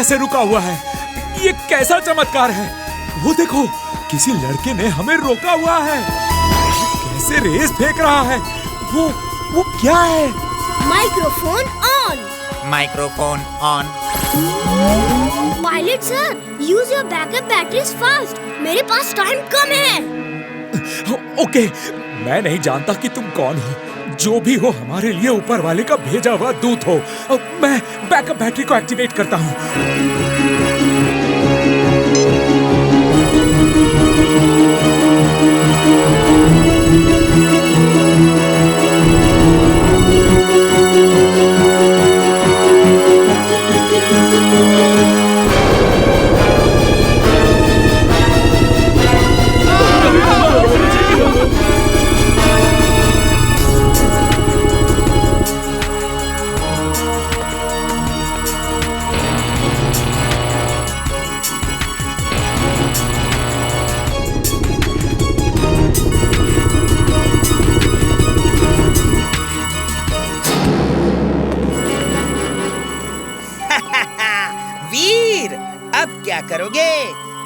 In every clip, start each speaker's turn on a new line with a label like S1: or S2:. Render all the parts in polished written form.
S1: कैसे रुका हुआ है? ये कैसा चमत्कार है? वो देखो, किसी लड़के ने हमें रोका हुआ है। कैसे रेस फेंक रहा है? वो क्या है?
S2: Microphone on.
S3: Microphone on.
S2: Pilot sir, use your backup batteries fast. मेरे पास टाइम कम है।
S1: ओके, मैं नहीं जानता कि तुम कौन हो। जो भी हो, हमारे लिए ऊपर वाले का भेजा हुआ दूत हो। मैं बैकअप बैटरी को एक्टिवेट करता हूँ।
S3: वीर, अब क्या करोगे?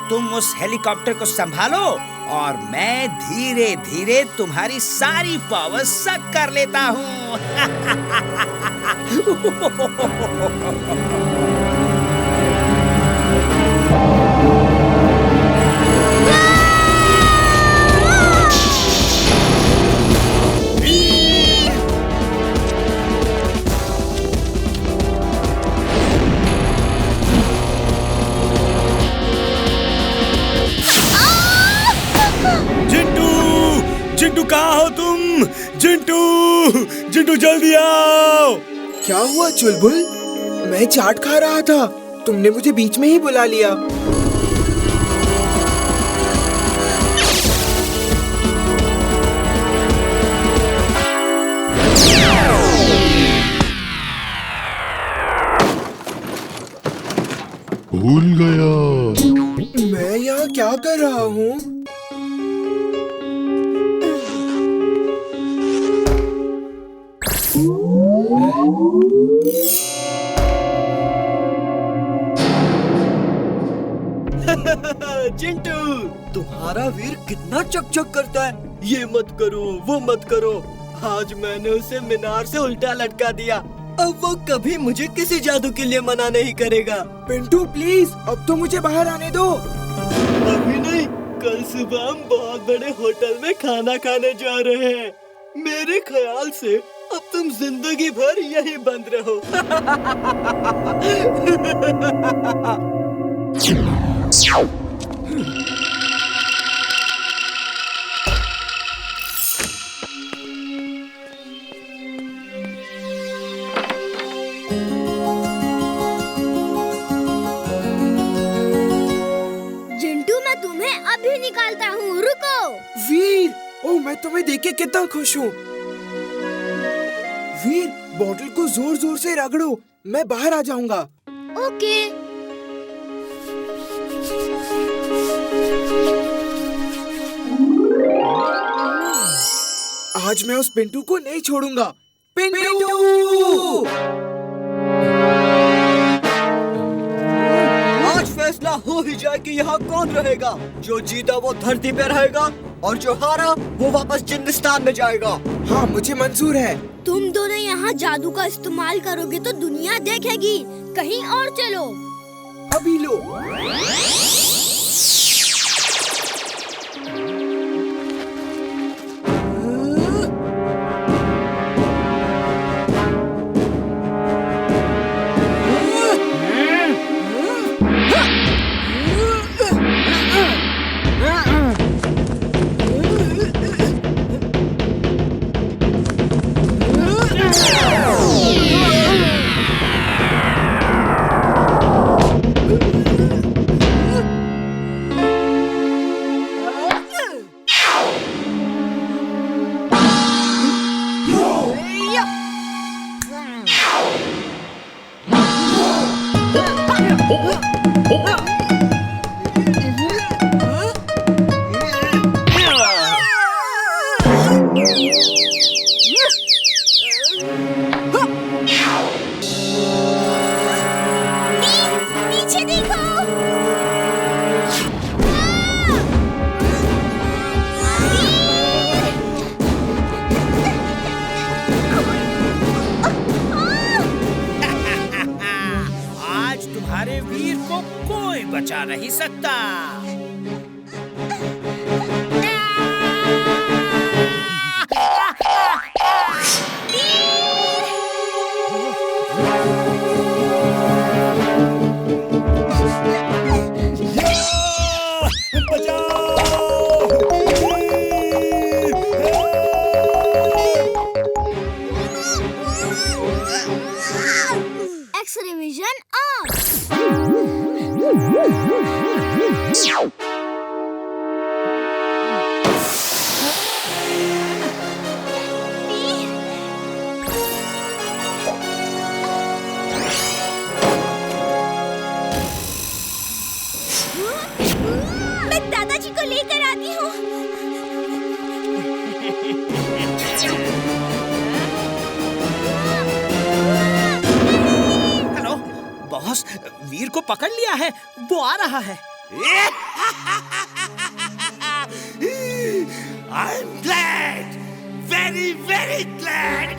S3: तुम उस हेलीकॉप्टर को संभालो और मैं धीरे धीरे तुम्हारी सारी पावर सक कर लेता हूँ।
S4: चिंटू, कहाँ हो तुम? चिंटू जल्दी आओ।
S5: क्या हुआ चुलबुल? मैं चाट खा रहा था, तुमने मुझे बीच में ही बुला लिया।
S4: भूल गया।
S5: मैं यहाँ क्या कर रहा हूँ?
S6: चिंटू, तुम्हारा वीर कितना चकचक करता है। ये मत करो, वो मत करो। आज मैंने उसे मीनार से उल्टा लटका दिया। अब वो कभी मुझे किसी जादू के लिए मना नहीं करेगा।
S5: पिंटू प्लीज, अब तो मुझे बाहर आने दो।
S6: अभी नहीं, कल सुबह हम बहुत बड़े होटल में खाना खाने जा रहे हैं। मेरे ख्याल से अब तुम जिंदगी भर यही बंद रहो।
S2: जिंटू, मैं तुम्हें अभी निकालता हूँ, रुको।
S5: वीर, ओह मैं तुम्हें देख के कितना खुश हूँ। वीर, बॉटल को जोर जोर से रगड़ो, मैं बाहर आ जाऊंगा।
S2: ओके।
S5: आज मैं उस पिंटू को नहीं छोड़ूंगा। पिंटू!
S6: आज फैसला हो ही जाए कि यहाँ कौन रहेगा। जो जीता वो धरती पे रहेगा और जो हारा वो वापस जिंदस्तान में जाएगा।
S5: हाँ, मुझे मंजूर है।
S2: तुम दोनों यहाँ जादू का इस्तेमाल करोगे तो दुनिया देखेगी। कहीं और चलो।
S5: अभी लो।
S3: नहीं सकता।
S2: X-ray vision on. मैं दादाजी को लेकर आती हूँ।
S3: हेलो बॉस, वीर को पकड़ लिया है, वो आ रहा है।
S4: I'm glad, very very glad.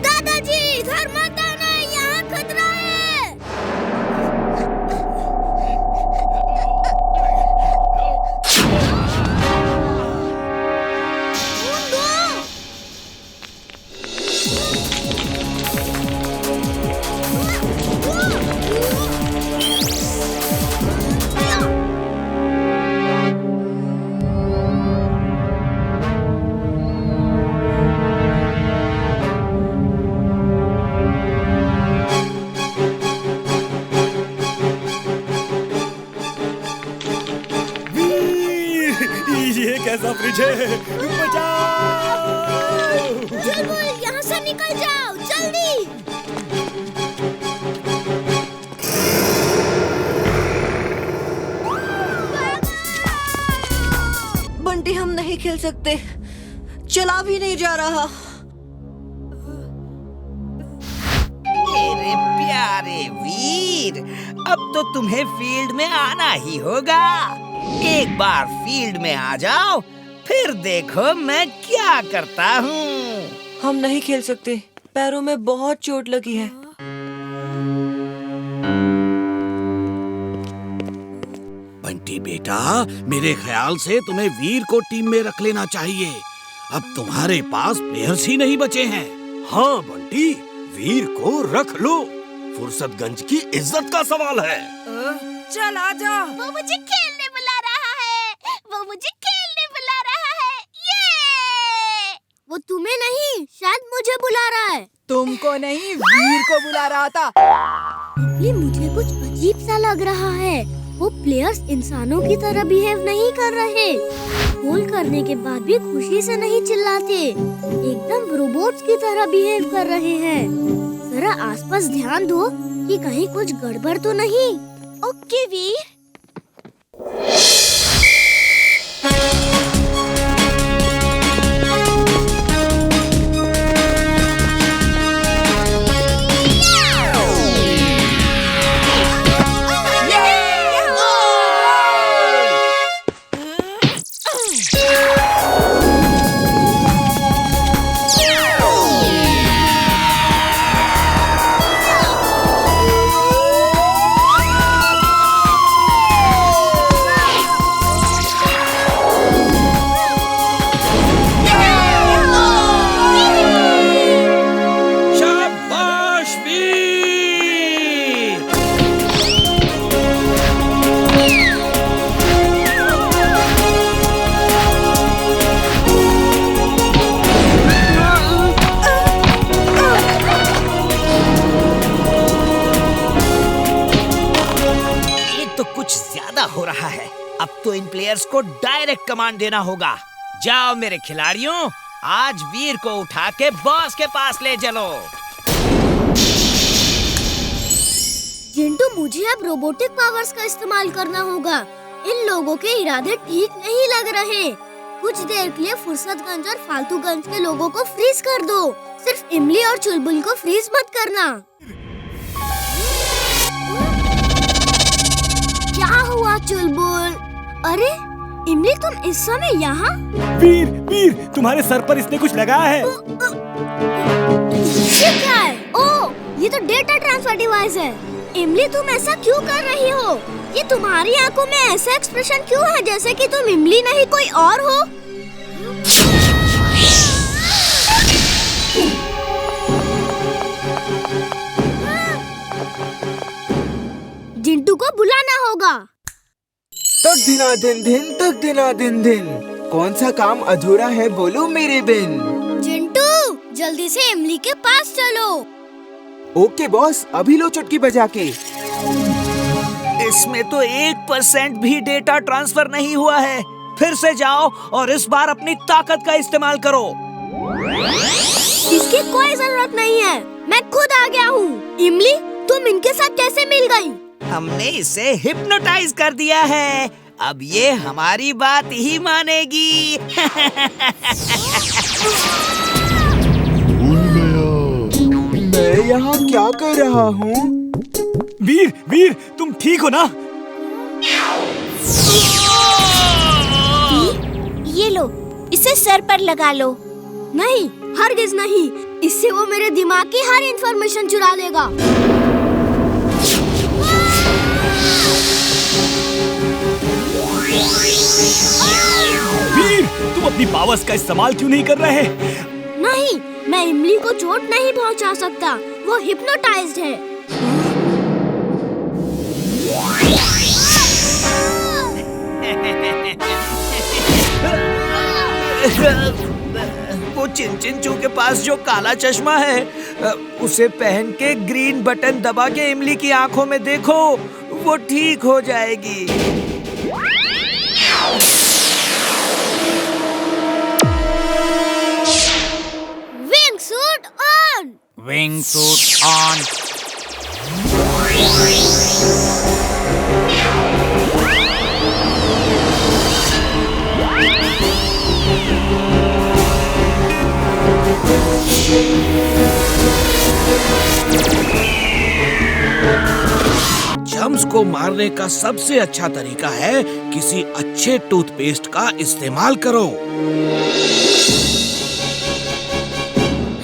S2: दादाजी इधर मत आना, यहाँ खतरा है।
S4: ये कैसा फ्रिज है? बचाओ!
S2: चुलबुल, यहाँ से निकल जाओ, जल्दी।
S6: बंटी, हम नहीं खेल सकते, चला भी नहीं जा रहा।
S3: मेरे प्यारे वीर, अब तो तुम्हें फील्ड में आना ही होगा। एक बार फील्ड में आ जाओ, फिर देखो मैं क्या करता हूँ।
S6: हम नहीं खेल सकते, पैरों में बहुत चोट लगी है।
S7: बंटी बेटा, मेरे ख्याल से तुम्हें वीर को टीम में रख लेना चाहिए। अब तुम्हारे पास प्लेयर्स ही नहीं बचे हैं।
S4: हाँ बंटी, वीर को रख लो। फुर्सतगंज की इज्जत का सवाल है।
S6: चल आ जा।
S2: वो मुझे खेलने बुला रहा है, वो मुझे खेलने बुला रहा है। ये वो तुम्हें नहीं, शायद मुझे बुला रहा है।
S8: तुमको नहीं, वीर को बुला रहा था।
S2: ये मुझे कुछ अजीब सा लग रहा है। वो प्लेयर्स इंसानों की तरह बिहेव नहीं कर रहे। गोल करने के बाद भी खुशी से नहीं चिल्लाते, एकदम रोबोट्स की तरह बिहेव कर रहे हैं। जरा आसपास ध्यान दो कि कहीं कुछ गड़बड़ तो नहीं। ओके वीर।
S3: हो रहा है। अब तो इन प्लेयर्स को डायरेक्ट कमांड देना होगा। जाओ मेरे खिलाड़ियों, आज वीर को उठा के बॉस के पास ले चलो।
S2: जिंटू, मुझे अब रोबोटिक पावर्स का इस्तेमाल करना होगा। इन लोगों के इरादे ठीक नहीं लग रहे। कुछ देर के लिए फुर्सतगंज और फालतूगंज के लोगों को फ्रीज कर दो। सिर्फ इमली और चुलबुल को फ्रीज मत करना। क्या हुआ चुलबुल? अरे इमली, तुम इस समय यहाँ?
S9: वीर, वीर, तुम्हारे सर पर इसने कुछ लगाया है।
S2: ये क्या है? ओह, ये तो डेटा ट्रांसफर डिवाइस है। इमली, तुम ऐसा क्यों कर रही हो? ये तुम्हारी आंखों में ऐसा एक्सप्रेशन क्यों है जैसे कि तुम इमली नहीं कोई और हो? जिंटू को बुलाना होगा।
S5: तक दिना दिन दिन, तक दिना दिन दिन। कौन सा काम अधूरा है बोलो मेरे बिन।
S2: जिंटू, जल्दी से इमली के पास चलो।
S5: ओके बॉस, अभी लो चुटकी बजा के।
S3: इसमें तो 1% भी डेटा ट्रांसफर नहीं हुआ है। फिर से जाओ और इस बार अपनी ताकत का इस्तेमाल करो।
S2: इसकी कोई जरूरत नहीं है, मैं खुद आ गया हूँ। इमली, तुम इनके साथ कैसे मिल गई?
S3: हमने इसे हिप्नोटाइज कर दिया है। अब ये हमारी बात ही मानेगी।
S5: मैं यहाँ क्या कर रहा हूँ?
S9: वीर, वीर, तुम ठीक हो ना?
S2: ये लो, इसे सर पर लगा लो। नहीं, हरगिज नहीं। इससे वो मेरे दिमाग की हर इंफॉर्मेशन चुरा लेगा।
S9: वीर, तुम अपनी पावर्स का इस्तेमाल क्यों नहीं कर रहे?
S2: नहीं, मैं इमली को चोट नहीं पहुंचा सकता। वो हिप्नोटाइज्ड है।
S3: वो चिंचिंचू के पास जो काला चश्मा है, उसे पहन के ग्रीन बटन दबा के इमली की आंखों में देखो, वो ठीक हो जाएगी।
S2: Wing suit on.
S1: Wing suit on.
S7: Germs को मारने का सबसे अच्छा तरीका है किसी अच्छे टूथपेस्ट का इस्तेमाल करो।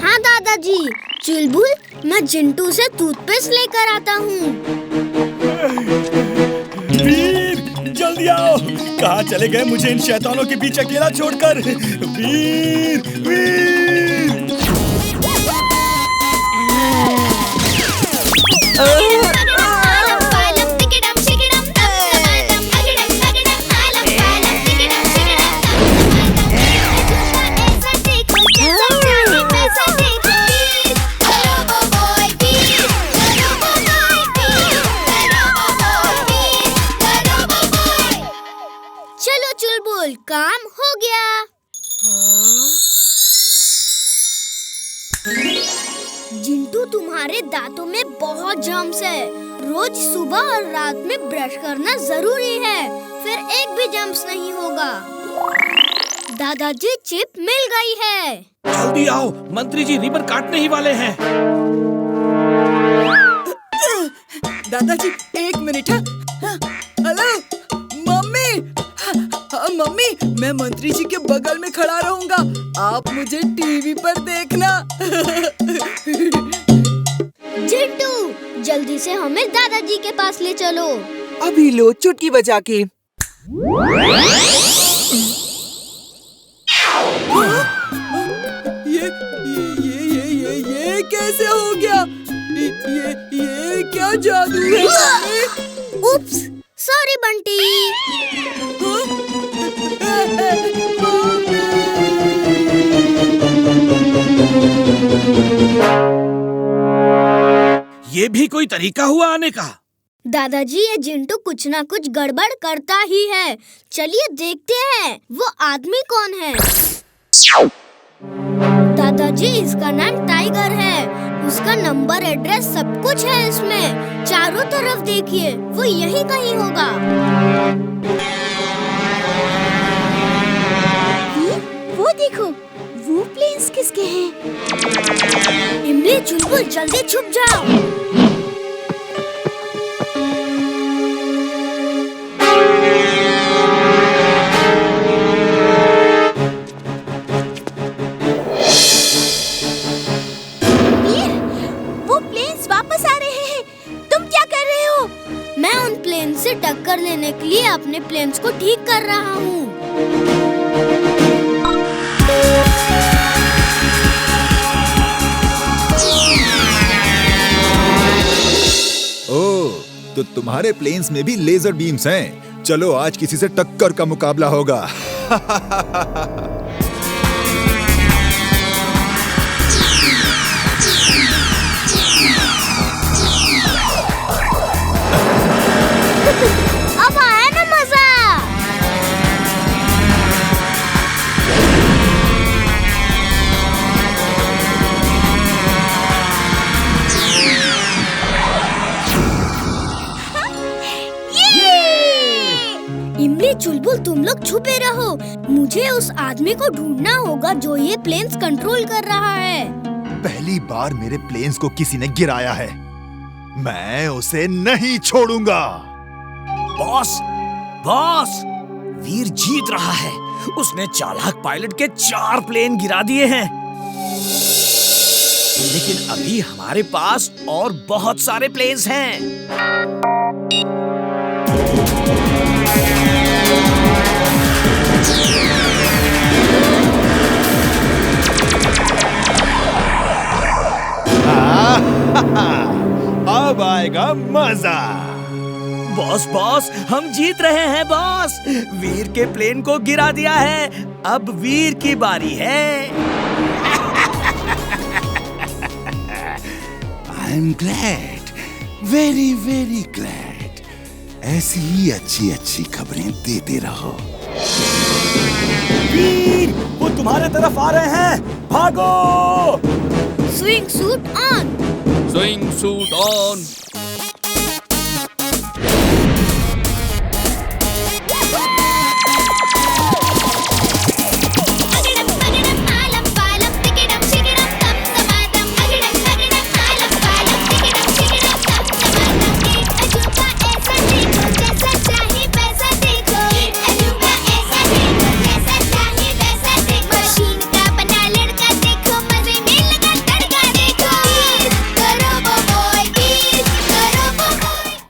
S2: हाँ दादाजी। चुलबुल, मैं जिंटू से टूथपेस्ट लेकर आता हूँ।
S9: वीर, जल्दी आओ। कहाँ चले गए मुझे इन शैतानों के बीच अकेला छोड़कर? वीर, वीर।
S2: चलो चुलबुल, काम हो गया। जिंटू, तुम्हारे दांतों में बहुत जर्म्स है। रोज सुबह और रात में ब्रश करना जरूरी है, फिर एक भी जर्म्स नहीं होगा। दादाजी, चिप मिल गई है।
S7: जल्दी आओ, मंत्री जी रिबन काटने ही वाले हैं।
S8: दादाजी, 1 मिनट। Hello mummy. मम्मी, मैं मंत्री जी के बगल में खड़ा रहूंगा, आप मुझे टीवी पर देखना।
S2: जिंटू, जल्दी से हमें दादाजी के पास ले चलो।
S5: अभी लो चुटकी बजा के।
S8: ये कैसे हो गया? ये क्या जादू है?
S2: उप्स, सॉरी बंटी।
S7: ये भी कोई तरीका हुआ आने का?
S2: दादाजी, ये जिंटू कुछ ना कुछ गड़बड़ करता ही है। चलिए देखते हैं वो आदमी कौन है। दादाजी, इसका नाम टाइगर है। उसका नंबर, एड्रेस सब कुछ है इसमें। चारों तरफ देखिए, वो यहीं कहीं होगा। वो देखो, वो प्लेन्स किसके हैं? इमली चुलबुल जल्दी छुप जाओ। वीर, वो प्लेन्स वापस आ रहे हैं। तुम क्या कर रहे हो? मैं उन प्लेन से टक्कर लेने के लिए अपने प्लेन्स को ठीक कर रहा हूँ।
S10: ओह, तो तुम्हारे प्लेन्स में भी लेजर बीम्स हैं। चलो आज किसी से टक्कर का मुकाबला होगा।
S2: अब आया ना मजा। इमली चुलबुल तुम लोग छुपे रहो। मुझे उस आदमी को ढूंढना होगा जो ये प्लेन्स कंट्रोल कर रहा है।
S10: पहली बार मेरे प्लेन्स को किसी ने गिराया है। मैं उसे नहीं छोड़ूंगा।
S1: बॉस, बॉस, वीर जीत रहा है। उसने चालाक पायलट के 4 प्लेन गिरा दिए हैं। लेकिन अभी हमारे पास और बहुत सारे प्लेन्स हैं।
S10: अब आएगा मजा।
S1: बॉस, बॉस, हम जीत रहे हैं बॉस। वीर के प्लेन को गिरा दिया है। अब वीर की बारी है।
S10: I am glad, very very glad. ऐसी ही अच्छी अच्छी खबरें देते रहो।
S9: वीर, वो तुम्हारे तरफ आ रहे हैं। भागो!
S2: Swing suit on.
S7: Swing suit on.